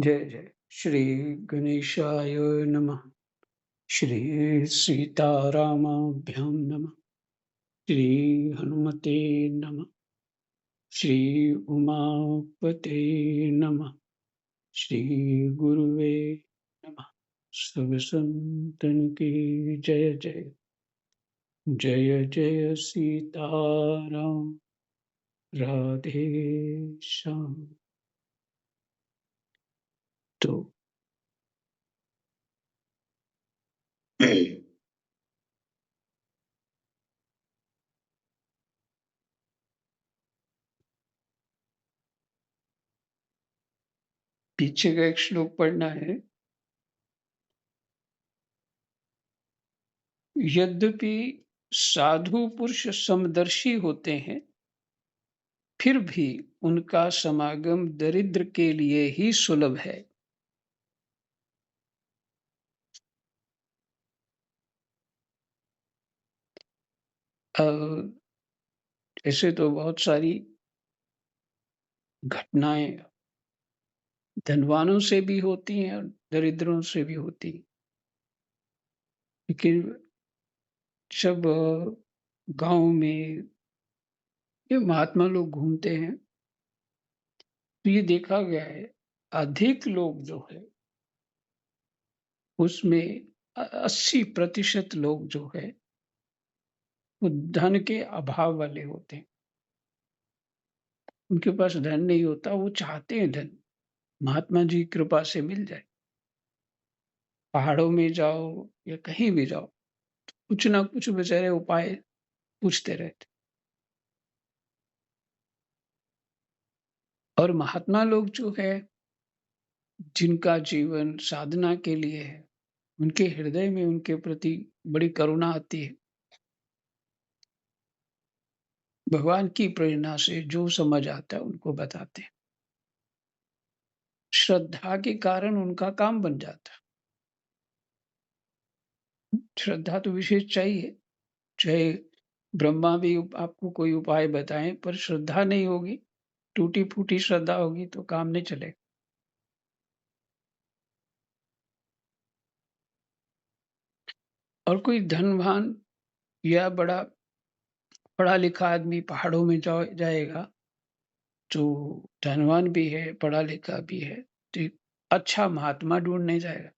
जय जय श्री गणेशाय नमः। श्री सीतारामाभ्यां नमः। श्री हनुमते नमः। श्री उमापते नमः। श्री गुरुवे नमः। सब संतन की जय जय। जय जय सीताराम। राधे श्याम। तो पीछे का एक श्लोक पढ़ना है। यद्यपि साधु पुरुष समदर्शी होते हैं, फिर भी उनका समागम दरिद्र के लिए ही सुलभ है। अ, ऐसे तो बहुत सारी घटनाएं धनवानों से भी होती हैं और दरिद्रों से भी होती हैं। लेकिन जब गांव में ये महात्मा लोग घूमते हैं, तो ये देखा गया है, अधिक लोग जो है उसमें 80% लोग जो है वो धन के अभाव वाले होते हैं। उनके पास धन नहीं होता, वो चाहते हैं धन महात्मा जी की कृपा से मिल जाए। पहाड़ों में जाओ या कहीं भी जाओ, कुछ ना कुछ बेचारे उपाय पूछते रहते। और महात्मा लोग जो है, जिनका जीवन साधना के लिए है, उनके हृदय में उनके प्रति बड़ी करुणा आती है। भगवान की प्रेरणा से जो समझ आता है उनको बताते हैं। श्रद्धा के कारण उनका काम बन जाता है। श्रद्धा तो विशेष चाहिए, चाहे ब्रह्मा भी आपको कोई उपाय बताएं, पर श्रद्धा नहीं होगी, टूटी फूटी श्रद्धा होगी तो काम नहीं चलेगा। और कोई धनवान या बड़ा पढ़ा लिखा आदमी पहाड़ों में जाएगा, जो धनवान भी है पढ़ा लिखा भी है, तो एक अच्छा महात्मा ढूंढने जाएगा।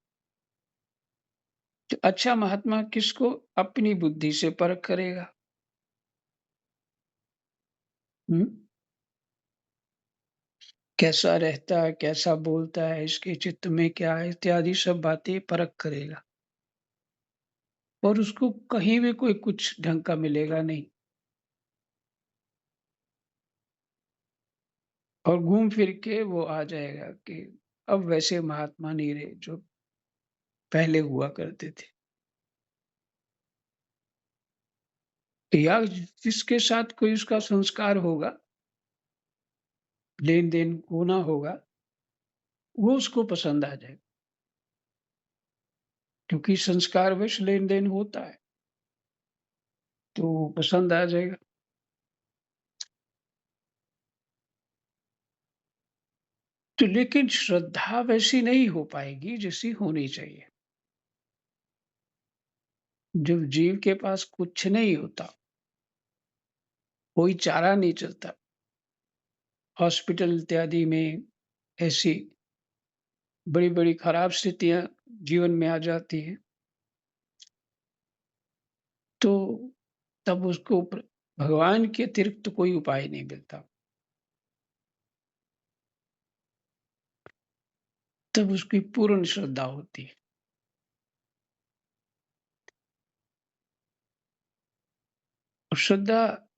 तो अच्छा महात्मा किसको अपनी बुद्धि से परख करेगा। हम्म? कैसा रहता है, कैसा बोलता है, इसके चित्त में क्या है, इत्यादि सब बातें परख करेगा। और उसको कहीं भी कोई कुछ ढंग का मिलेगा नहीं। और घूम फिर के वो आ जाएगा कि अब वैसे महात्मा नहीं रहे जो पहले हुआ करते थे। या जिसके साथ कोई उसका संस्कार होगा, लेन देन होना होगा, वो उसको पसंद आ जाएगा, क्योंकि संस्कारवश लेन देन होता है तो पसंद आ जाएगा। तो लेकिन श्रद्धा वैसी नहीं हो पाएगी जैसी होनी चाहिए। जब जीव के पास कुछ नहीं होता, कोई चारा नहीं चलता, हॉस्पिटल इत्यादि में ऐसी बड़ी बड़ी खराब स्थितियां जीवन में आ जाती हैं, तो तब उसको भगवान के अतिरिक्त कोई उपाय नहीं मिलता। तब उसकी पूर्ण श्रद्धा होती है। और श्रद्धा,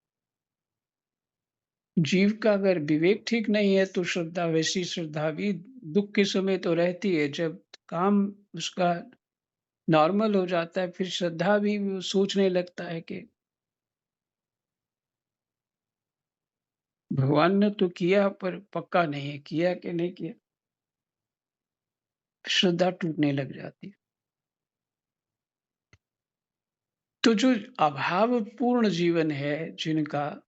जीव का अगर विवेक ठीक नहीं है तो श्रद्धा, वैसी श्रद्धा भी दुख के समय तो रहती है। जब काम उसका नॉर्मल हो जाता है, फिर श्रद्धा भी वो सोचने लगता है कि भगवान ने तो किया, पर पक्का नहीं है किया कि नहीं किया। श्रद्धा टूटने लग जाती है। तो जो अभाव पूर्ण जीवन है, जिनका,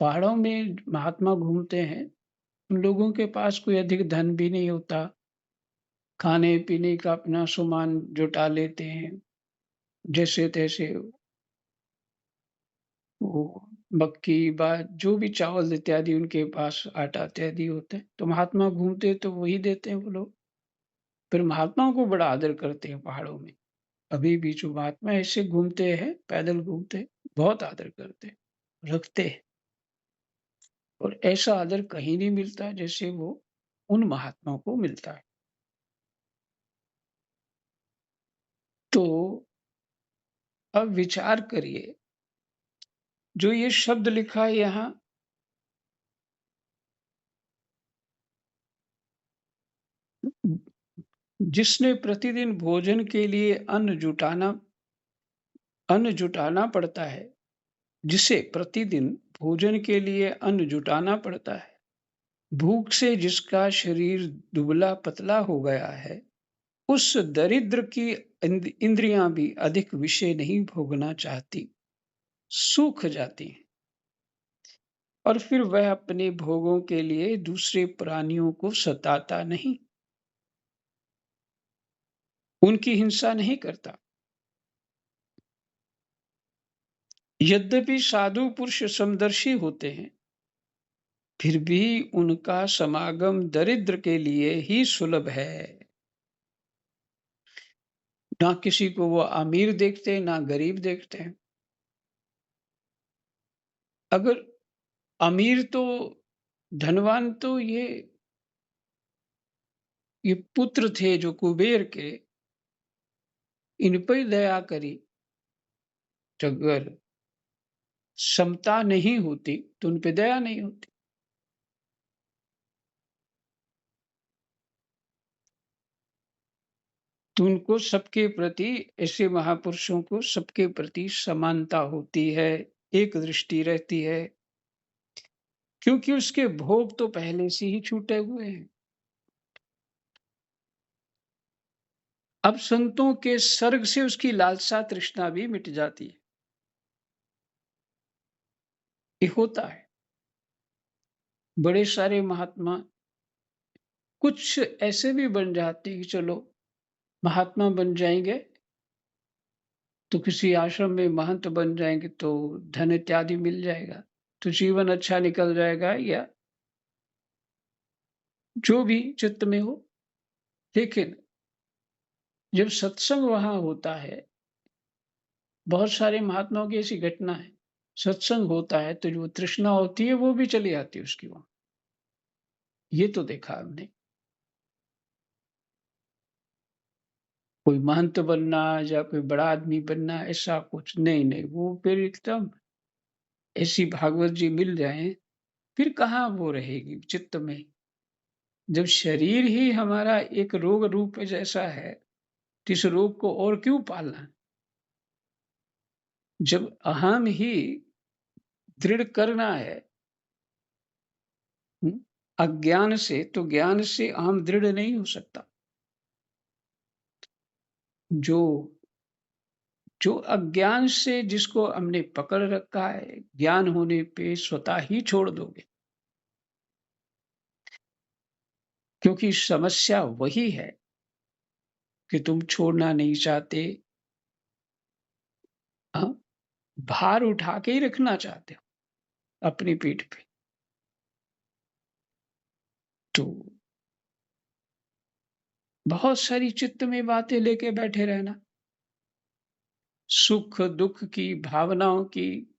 पहाड़ों में महात्मा घूमते हैं, उन लोगों के पास कोई अधिक धन भी नहीं होता, खाने-पीने का अपना सामान जुटा लेते हैं, जैसे-तैसे वो मक्की बा जो भी चावल इत्यादि उनके पास आटा इत्यादि होते हैं, तो महात्मा घूमते तो वही देते हैं वो लोग। फिर महात्माओं को बड़ा आदर करते हैं पहाड़ों में। अभी भी जो महात्मा ऐसे घूमते हैं, पैदल घूमते हैं, बहुत आदर करते हैं, रखते हैं और ऐसा आदर कहीं नहीं मिलता जैसे वो उन महात्माओं को मिलता है। तो अब विचार करिए, जो ये शब्द लिखा है यहाँ, जिसने प्रतिदिन भोजन के लिए अन्न जुटाना पड़ता है, जिसे प्रतिदिन भोजन के लिए अन्न जुटाना पड़ता है, भूख से जिसका शरीर दुबला-पतला हो गया है, उस दरिद्र की इंद्रियां भी अधिक विषय नहीं भोगना चाहती, सूख जाती हैं और फिर वह अपने भोगों के लिए दूसरे प्राणियों को सताता नहीं, उनकी हिंसा नहीं करता। यद्यपि साधु पुरुष समदर्शी होते हैं, फिर भी उनका समागम दरिद्र के लिए ही सुलभ है। ना किसी को वो अमीर देखते हैं, ना गरीब देखते हैं। अगर अमीर तो धनवान तो ये पुत्र थे जो कुबेर के, इन पर ही दया करी। तो अगर समता नहीं होती तो उन पे दया नहीं होती। तो उनको सबके प्रति, ऐसे महापुरुषों को सबके प्रति समानता होती है, एक दृष्टि रहती है, क्योंकि उसके भोग तो पहले से ही छूटे हुए हैं। अब संतों के सर्ग से उसकी लालसा तृष्णा भी मिट जाती है। ये होता है। बड़े सारे महात्मा कुछ ऐसे भी बन जाते हैं कि चलो महात्मा बन जाएंगे तो किसी आश्रम में महंत बन जाएंगे तो धन इत्यादि मिल जाएगा, तो जीवन अच्छा निकल जाएगा, या जो भी चित्त में हो। लेकिन जब सत्संग वहां होता है, बहुत सारे महात्माओं की ऐसी घटना है, सत्संग होता है तो जो तृष्णा होती है वो भी चली आती है उसकी वहां। ये तो देखा हमने। कोई महंत बनना या कोई बड़ा आदमी बनना ऐसा कुछ नहीं, नहीं, वो फिर एकदम ऐसी भागवत जी मिल जाए, फिर कहाँ वो रहेगी चित्त में। जब शरीर ही हमारा एक रोग रूप जैसा है, तो इस रोग को और क्यों पालना। जब अहम ही दृढ़ करना है, हम्म, अज्ञान से, तो ज्ञान से अहम दृढ़ नहीं हो सकता। जो जो अज्ञान से जिसको हमने पकड़ रखा है, ज्ञान होने पे स्वतः ही छोड़ दोगे, क्योंकि समस्या वही है कि तुम छोड़ना नहीं चाहते, हाँ, भार उठा के ही रखना चाहते हो अपनी पीठ पे। तो बहुत सारी चित्त में बातें लेके बैठे रहना, सुख दुख की भावनाओं की।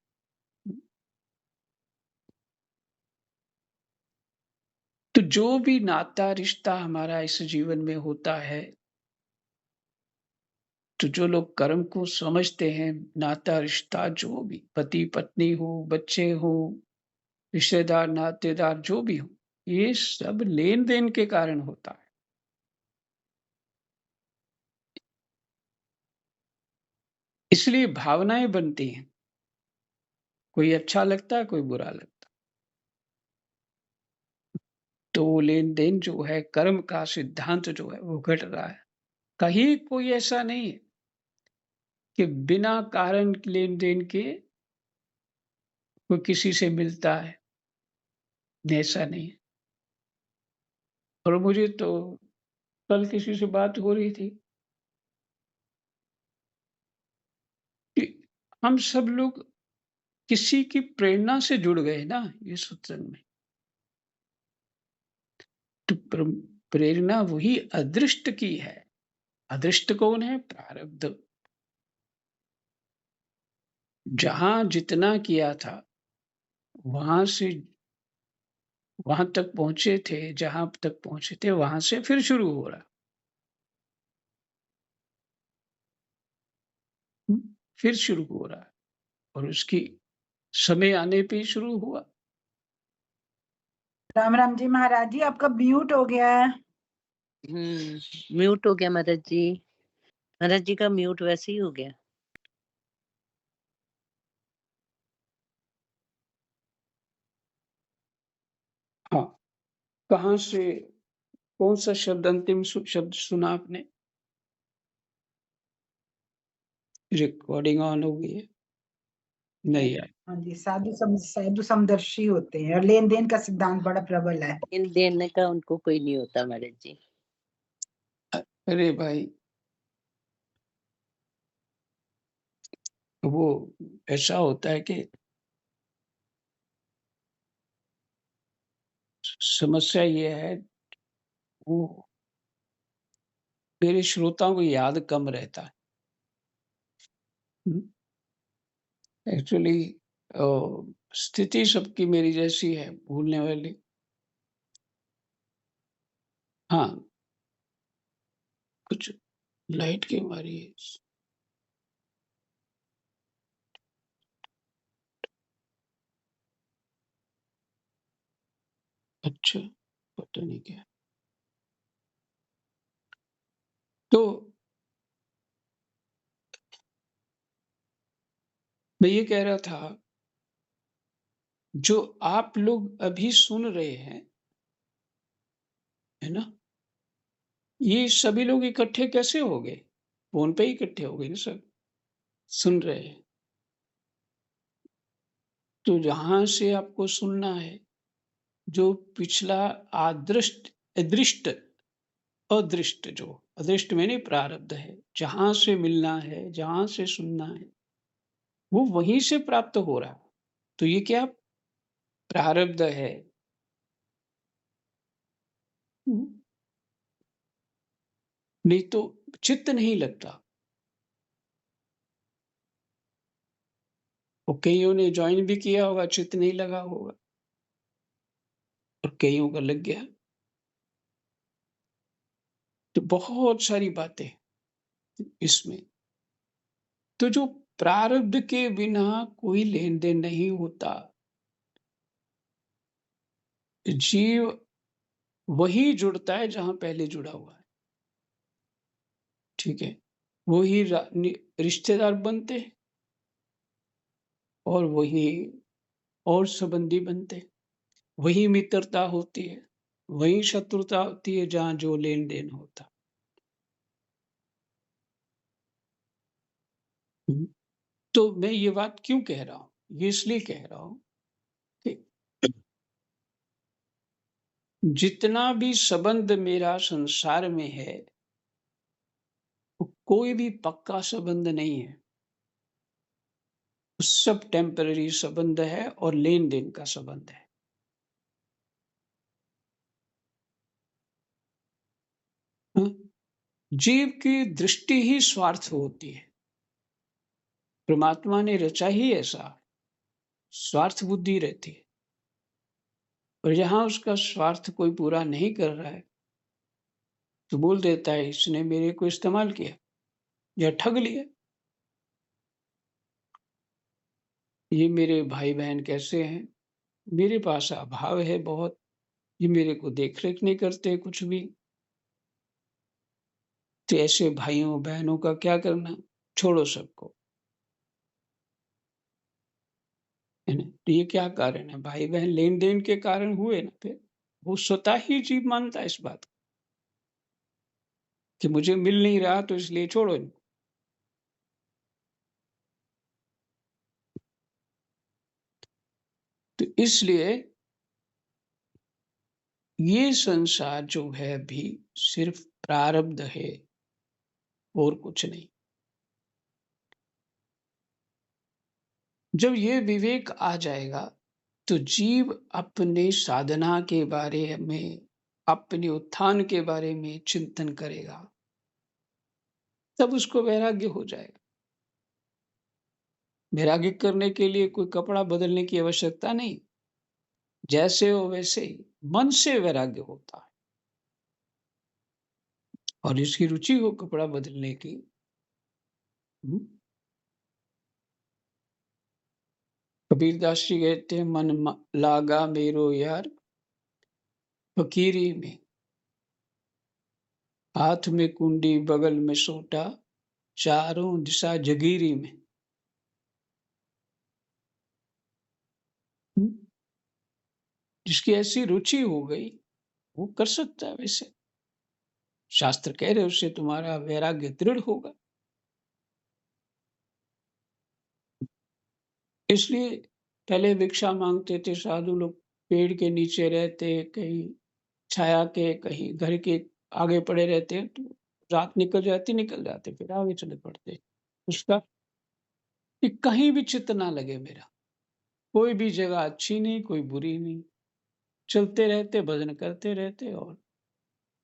तो जो भी नाता रिश्ता हमारा इस जीवन में होता है, तो जो लोग कर्म को समझते हैं, नाता रिश्ता जो भी पति पत्नी हो, बच्चे हो, रिश्तेदार नातेदार जो भी हो, ये सब लेन देन के कारण होता है। इसलिए भावनाएं बनती हैं, कोई अच्छा लगता है, कोई बुरा लगता है। तो लेन देन जो है, कर्म का सिद्धांत जो है वो घट रहा है। कहीं कोई ऐसा नहीं है कि बिना कारण लेन देन के कोई किसी से मिलता है, ऐसा नहीं है। और मुझे तो कल किसी से बात हो रही थी कि हम सब लोग किसी की प्रेरणा से जुड़ गए ना ये सत्संग में। तो प्रेरणा वही अदृष्ट की है। अदृष्ट कौन है? प्रारब्ध। जहां जितना किया था वहां से वहां तक पहुंचे थे, जहां तक पहुंचे थे वहां से फिर शुरू हो रहा। फिर शुरू हो रहा है और उसकी समय आने पे ही शुरू हुआ। राम राम जी महाराज जी, आपका म्यूट हो गया है। म्यूट हो गया महाराज जी। महाराज जी का म्यूट वैसे ही हो गया। हाँ, कहाँ से कौन सा शब्द अंतिम शब्द सुना आपने? रिकॉर्डिंग ऑन हो गई है? नहीं यार, हाँ जी, साधु समदर्शी होते हैं और लेन देन का सिद्धांत बड़ा प्रबल है। इन देने का उनको कोई नहीं होता महाराज जी। अरे भाई, वो ऐसा होता है कि समस्या ये है, वो मेरे श्रोताओं को याद कम रहता है। एक्चुअली स्थिति सबकी मेरी जैसी है, भूलने वाली। हाँ, कुछ लाइट क्यों आ रही है? अच्छा, पता नहीं क्या। तो मैं ये कह रहा था, जो आप लोग अभी सुन रहे हैं, है ना? ये सभी लोग इकट्ठे कैसे हो गए? फ़ोन पे ही इकट्ठे हो गए ना सब, सुन रहे हैं। तो जहाँ से आपको सुनना है, जो पिछला अदृष्ट अदृष्ट जो अदृष्ट में नहीं प्रारब्ध है, जहाँ से मिलना है, जहाँ से सुनना है, वो वहीं से प्राप्त हो रहा है। तो ये क्या प्रारब्ध है? नहीं तो चित्त नहीं लगता। और कईयों ने जॉइन भी किया होगा, चित्त नहीं लगा होगा, और कईयों का लग गया। तो बहुत सारी बातें इसमें। तो जो प्रारब्ध के बिना कोई लेन देन नहीं होता, जीव वही जुड़ता है जहां पहले जुड़ा हुआ है। ठीक है, वही रिश्तेदार बनते हैं और वही और संबंधी बनते हैं। वही मित्रता होती है, वही शत्रुता होती है जहां जो लेन देन होता। तो मैं ये बात क्यों कह रहा हूं? ये इसलिए कह रहा हूं कि जितना भी संबंध मेरा संसार में है, वो कोई भी पक्का संबंध नहीं है। सब टेम्पररी संबंध है और लेन देन का संबंध है। हाँ? जीव की दृष्टि ही स्वार्थ होती है। परमात्मा ने रचा ही ऐसा, स्वार्थ बुद्धि रहती है। और जहां उसका स्वार्थ कोई पूरा नहीं कर रहा है, तो बोल देता है इसने मेरे को इस्तेमाल किया या ठग लिया। ये मेरे भाई बहन कैसे हैं, मेरे पास अभाव है बहुत, ये मेरे को देख रेख नहीं करते कुछ भी। तो ऐसे भाइयों बहनों का क्या करना? छोड़ो सबको, है ना? तो ये क्या कारण है? भाई बहन लेन देन के कारण हुए ना। फिर वो स्वतः ही जीव मानता है इस बात को कि मुझे मिल नहीं रहा, तो इसलिए छोड़ो इनको। तो इसलिए ये संसार जो है अभी सिर्फ प्रारब्ध है और कुछ नहीं। जब ये विवेक आ जाएगा तो जीव अपने साधना के बारे में, अपने उत्थान के बारे में चिंतन करेगा, तब उसको वैराग्य हो जाएगा। वैराग्य करने के लिए कोई कपड़ा बदलने की आवश्यकता नहीं, जैसे हो वैसे ही मन से वैराग्य होता है। और इसकी रुचि हो कपड़ा बदलने की, हम्म, कबीरदास जी कहते हैं, मन लागा मेरो यार फकीरी में, हाथ में कुंडी बगल में सोटा, चारों दिशा जगीरी में। हम्म, जिसकी ऐसी रुचि हो गई वो कर सकता है। वैसे शास्त्र कह रहे उससे तुम्हारा वैराग्य दृढ़ होगा। इसलिए पहले भिक्षा मांगते थे साधु लोग, पेड़ के नीचे रहते, कहीं छाया के, कहीं घर के आगे पड़े रहते, तो रात निकल जाते, फिर आगे चले पड़ते। उसका कि कहीं भी चित्त ना लगे मेरा, कोई भी जगह अच्छी नहीं, कोई बुरी नहीं, चलते रहते, भजन करते रहते और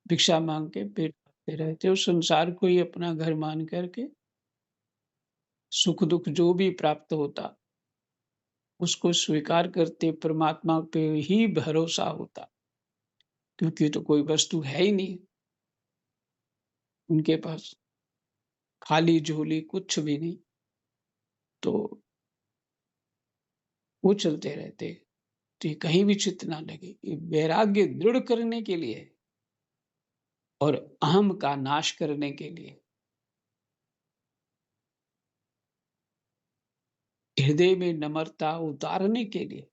भिक्षा मांग के पेट भरते रहते। उस संसार को ही अपना घर मान करके सुख दुख जो भी प्राप्त होता उसको स्वीकार करते, परमात्मा पे ही भरोसा होता, क्योंकि तो कोई वस्तु है ही नहीं उनके पास, खाली झोली, कुछ भी नहीं। तो वो चलते रहते, तो ये कहीं भी चित्त ना लगे। ये वैराग्य दृढ़ करने के लिए और अहम का नाश करने के लिए, हृदय में नम्रता उतारने के लिए।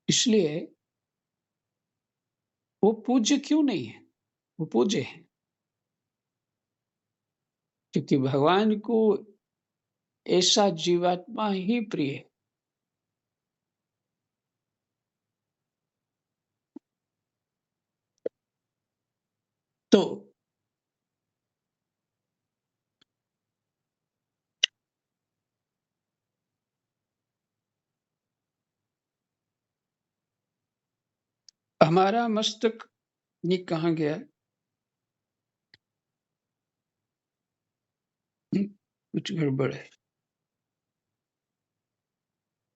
इसलिए वो पूज्य क्यों नहीं है? वो पूज्य है क्योंकि भगवान को ऐसा जीवात्मा ही प्रिय है। तो हमारा मस्तक ये कहाँ गया? कुछ गड़बड़ है।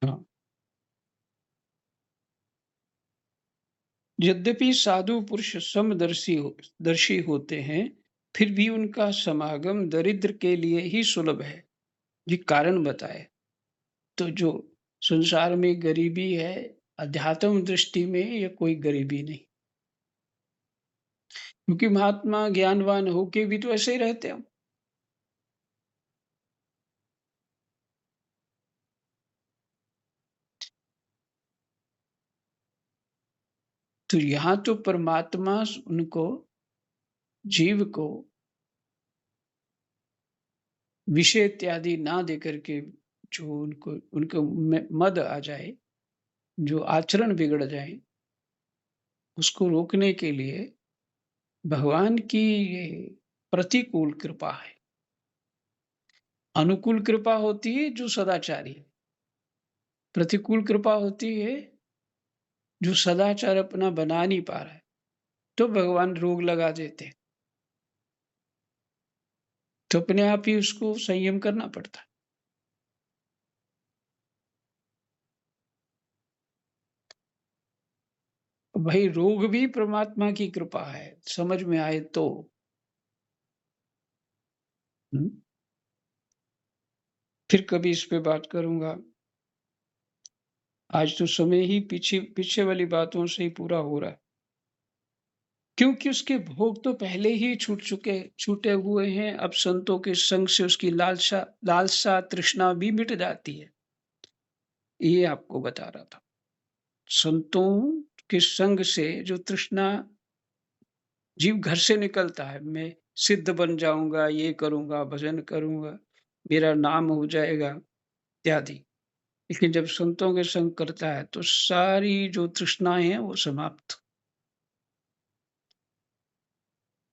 हाँ, यद्यपि साधु पुरुष दर्शी होते हैं, फिर भी उनका समागम दरिद्र के लिए ही सुलभ है। ये कारण बताए। तो जो संसार में गरीबी है, अध्यात्म दृष्टि में ये कोई गरीबी नहीं, क्योंकि महात्मा ज्ञानवान होके भी तो ऐसे ही रहते हैं। तो यहाँ तो परमात्मा उनको, जीव को विषय इत्यादि ना दे करके, जो उनको उनको मद आ जाए, जो आचरण बिगड़ जाए, उसको रोकने के लिए भगवान की ये प्रतिकूल कृपा है। अनुकूल कृपा होती है जो सदाचारी है, प्रतिकूल कृपा होती है जो सदाचार अपना बना नहीं पा रहा है, तो भगवान रोग लगा देते हैं। तो अपने आप ही उसको संयम करना पड़ता है। भाई रोग भी परमात्मा की कृपा है, समझ में आए तो। हम्म, फिर कभी इस पे बात करूंगा। आज तो समय ही पीछे पीछे वाली बातों से ही पूरा हो रहा है, क्योंकि उसके भोग तो पहले ही छूटे हुए हैं। अब संतों के संग से उसकी लालसा तृष्णा भी मिट जाती है। ये आपको बता रहा था। संतों के संग से जो तृष्णा जीव घर से निकलता है, मैं सिद्ध बन जाऊंगा, ये करूंगा, भजन करूंगा, मेरा नाम हो जाएगा इत्यादि, लेकिन जब संतों के संग करता है तो सारी जो तृष्णाएँ हैं वो समाप्त।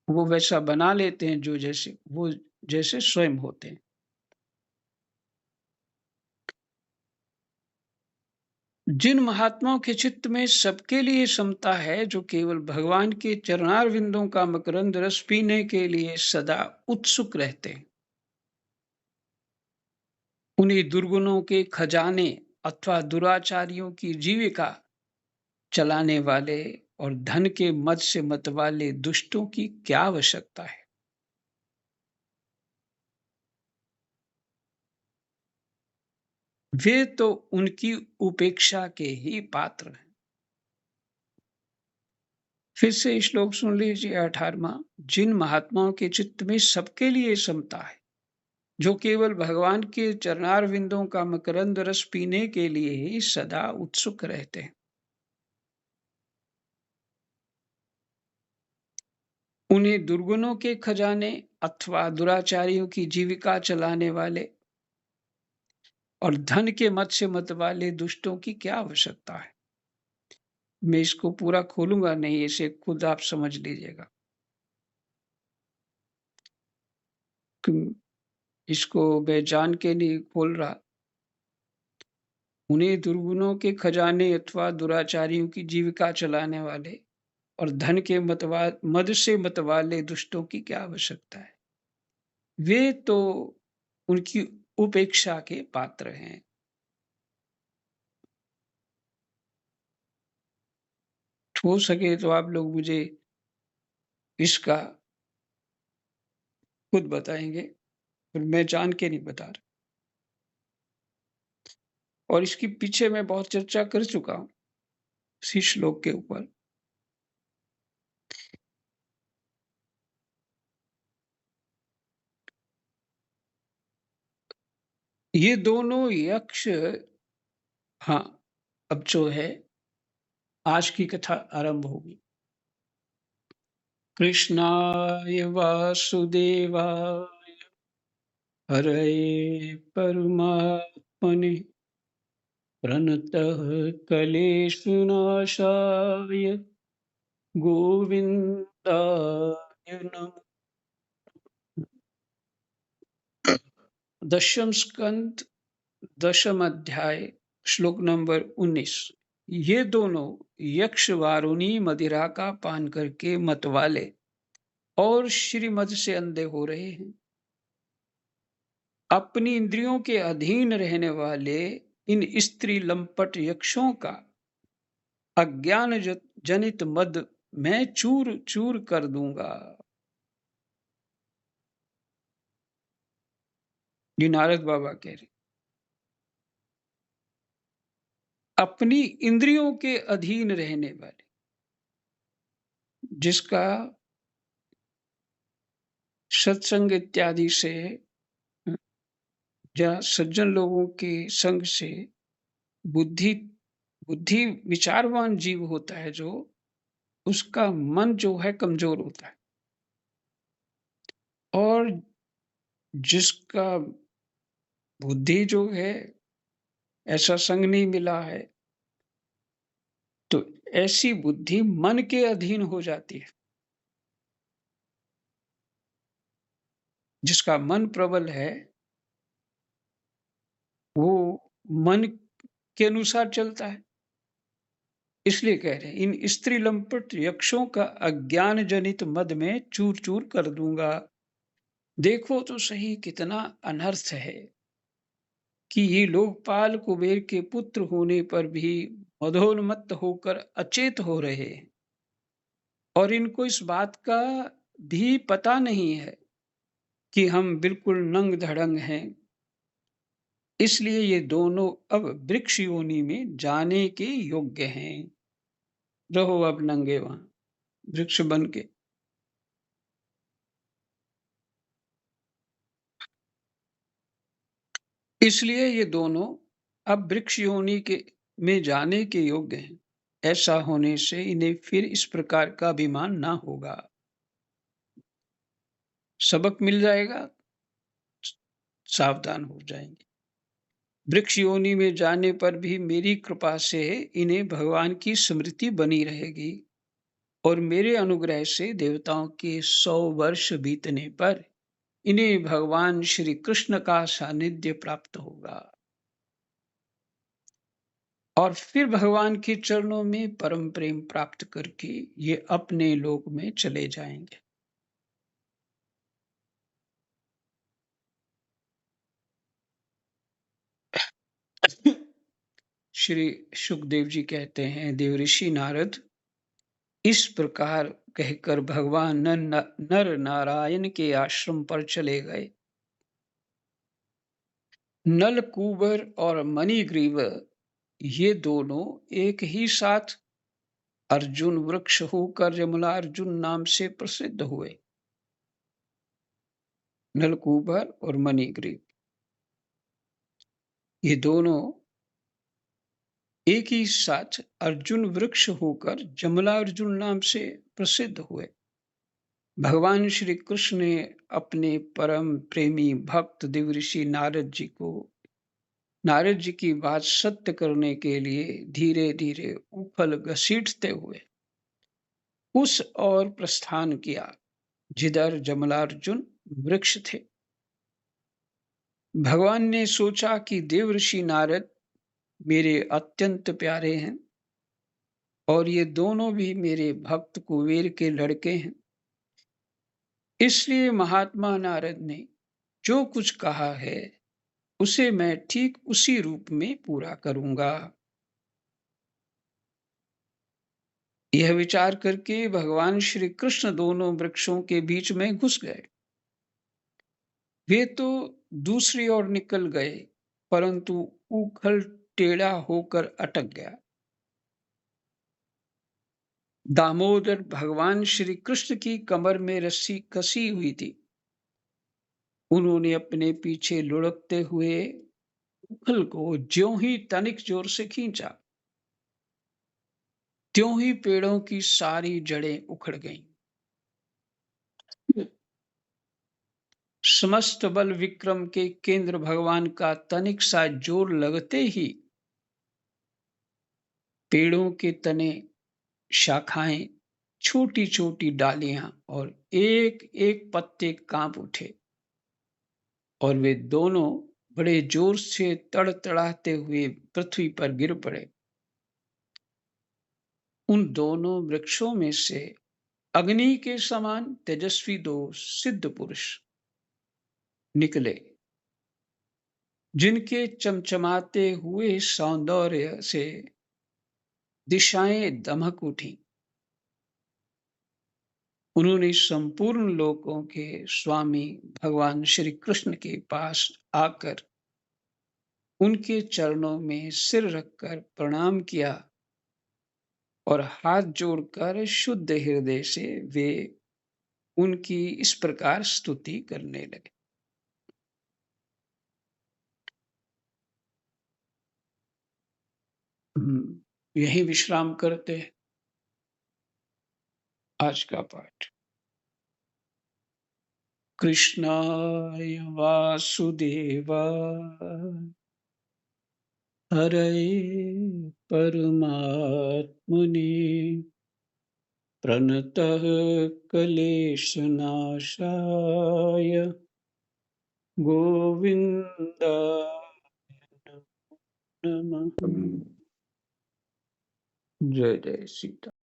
वो वैसा बना लेते हैं जो जैसे वो जैसे स्वयं होते हैं। जिन महात्माओं के चित्त में सबके लिए समता है, जो केवल भगवान के चरणारविंदों का मकरंद रस पीने के लिए सदा उत्सुक रहते हैं, उन्हीं दुर्गुणों के खजाने अथवा दुराचारियों की जीविका चलाने वाले और धन के मद से मतवाले दुष्टों की क्या आवश्यकता है। वे तो उनकी उपेक्षा के ही पात्र हैं। फिर से श्लोक सुन लीजिए 18वां। जिन महात्माओं के चित्त में सबके लिए समता है, जो केवल भगवान के चरणारविंदों का मकरंद रस पीने के लिए ही सदा उत्सुक रहते हैं, उन्हें दुर्गुणों के खजाने अथवा दुराचारियों की जीविका चलाने वाले और धन के मद से मत वाले दुष्टों की क्या आवश्यकता है। मैं इसको पूरा खोलूंगा नहीं, इसे खुद आप समझ लीजिएगा। इसको मैं जान के नहीं खोल रहा। उन्हें दुर्गुणों के खजाने अथवा दुराचारियों की जीविका चलाने वाले और धन के मद से मतवाले दुष्टों की क्या आवश्यकता है। वे तो उनकी उपेक्षा के पात्र हैं। हो सके तो आप लोग मुझे इसका खुद बताएंगे, पर मैं जान के नहीं बता रहा। और इसके पीछे मैं बहुत चर्चा कर चुका हूं इसी श्लोक के ऊपर। ये दोनों यक्ष, हाँ, अब जो है आज की कथा आरंभ होगी। कृष्णाय वासुदेवाय हरये परमात्मने प्रणतः क्लेशनाशाय गोविंदाय नमः। दशम स्कंद दशम अध्याय श्लोक नंबर 19। ये दोनों यक्ष वारुणी मदिरा का पान करके मतवाले और श्रीमद से अंधे हो रहे हैं। अपनी इंद्रियों के अधीन रहने वाले इन स्त्री लंपट यक्षों का अज्ञान जनित मद मैं चूर चूर कर दूंगा। ये नारद बाबा कह रहे, अपनी इंद्रियों के अधीन रहने वाले, जिसका सत्संग इत्यादि से या सज्जन लोगों के संग से बुद्धि बुद्धि विचारवान जीव होता है, जो उसका मन जो है कमजोर होता है, और जिसका बुद्धि जो है ऐसा संग नहीं मिला है, तो ऐसी बुद्धि मन के अधीन हो जाती है। जिसका मन प्रबल है वो मन के अनुसार चलता है। इसलिए कह रहे हैं, इन स्त्री लंपट यक्षों का अज्ञान जनित मद में चूर चूर कर दूंगा। देखो तो सही कितना अनर्थ है कि ये लोकपाल कुबेर के पुत्र होने पर भी मदोन्मत्त होकर अचेत हो रहे हैं, और इनको इस बात का भी पता नहीं है कि हम बिल्कुल नंग धड़ंग हैं। इसलिए ये दोनों अब वृक्ष योनि में जाने के योग्य हैं। रहो अब नंगे वहां वृक्ष बन के। इसलिए ये दोनों अब वृक्ष योनि के में जाने के योग्य हैं। ऐसा होने से इन्हें फिर इस प्रकार का अभिमान ना होगा। सबक मिल जाएगा, सावधान हो जाएंगे। वृक्ष योनि में जाने पर भी मेरी कृपा से इन्हें भगवान की स्मृति बनी रहेगी और मेरे अनुग्रह से देवताओं के 100 वर्ष बीतने पर इन्हें भगवान श्री कृष्ण का सानिध्य प्राप्त होगा और फिर भगवान के चरणों में परम प्रेम प्राप्त करके ये अपने लोक में चले जाएंगे। श्री सुखदेव जी कहते हैं, देवऋषि नारद इस प्रकार कहकर भगवान नर नारायण के आश्रम पर चले गए। नलकूबर और मणिग्रीव ये दोनों एक ही साथ अर्जुन वृक्ष होकर यमलार्जुन नाम से प्रसिद्ध हुए। नलकूबर और मणिग्रीव ये दोनों एक ही साथ अर्जुन वृक्ष होकर जमलार्जुन नाम से प्रसिद्ध हुए। भगवान श्री कृष्ण ने अपने परम प्रेमी भक्त देवऋषि नारद जी की बात सत्य करने के लिए धीरे धीरे उफल घसीटते हुए उस ओर प्रस्थान किया जिधर जमलार्जुन वृक्ष थे। भगवान ने सोचा कि देवऋषि नारद मेरे अत्यंत प्यारे हैं और ये दोनों भी मेरे भक्त कुबेर के लड़के हैं, इसलिए महात्मा नारद ने जो कुछ कहा है उसे मैं ठीक उसी रूप में पूरा करूंगा। यह विचार करके भगवान श्री कृष्ण दोनों वृक्षों के बीच में घुस गए। वे तो दूसरी ओर निकल गए, परंतु उखल टेढ़ा होकर अटक गया। दामोदर भगवान श्री कृष्ण की कमर में रस्सी कसी हुई थी। उन्होंने अपने पीछे लुढ़कते हुए उखल को ज्यों ही तनिक जोर से खींचा, त्यों ही पेड़ों की सारी जड़ें उखड़ गईं। समस्त बल विक्रम के केंद्र भगवान का तनिक सा जोर लगते ही पेड़ों के तने, शाखाएं, छोटी छोटी डालियां और एक एक पत्ते कांप उठे और वे दोनों बड़े जोर से तड़तड़ाते हुए पृथ्वी पर गिर पड़े। उन दोनों वृक्षों में से अग्नि के समान तेजस्वी 2 सिद्ध पुरुष निकले, जिनके चमचमाते हुए सौंदर्य से दिशाएं दमक उठी। उन्होंने संपूर्ण लोकों के स्वामी भगवान श्री कृष्ण के पास आकर उनके चरणों में सिर रखकर प्रणाम किया और हाथ जोड़कर शुद्ध हृदय से वे उनकी इस प्रकार स्तुति करने लगे। यही विश्राम करते हैं आज का पाठ। कृष्णाय वासुदेवाय हरये परमात्मने प्रणतः क्लेशनाशाय गोविन्दाय नमः। जय जय सीता।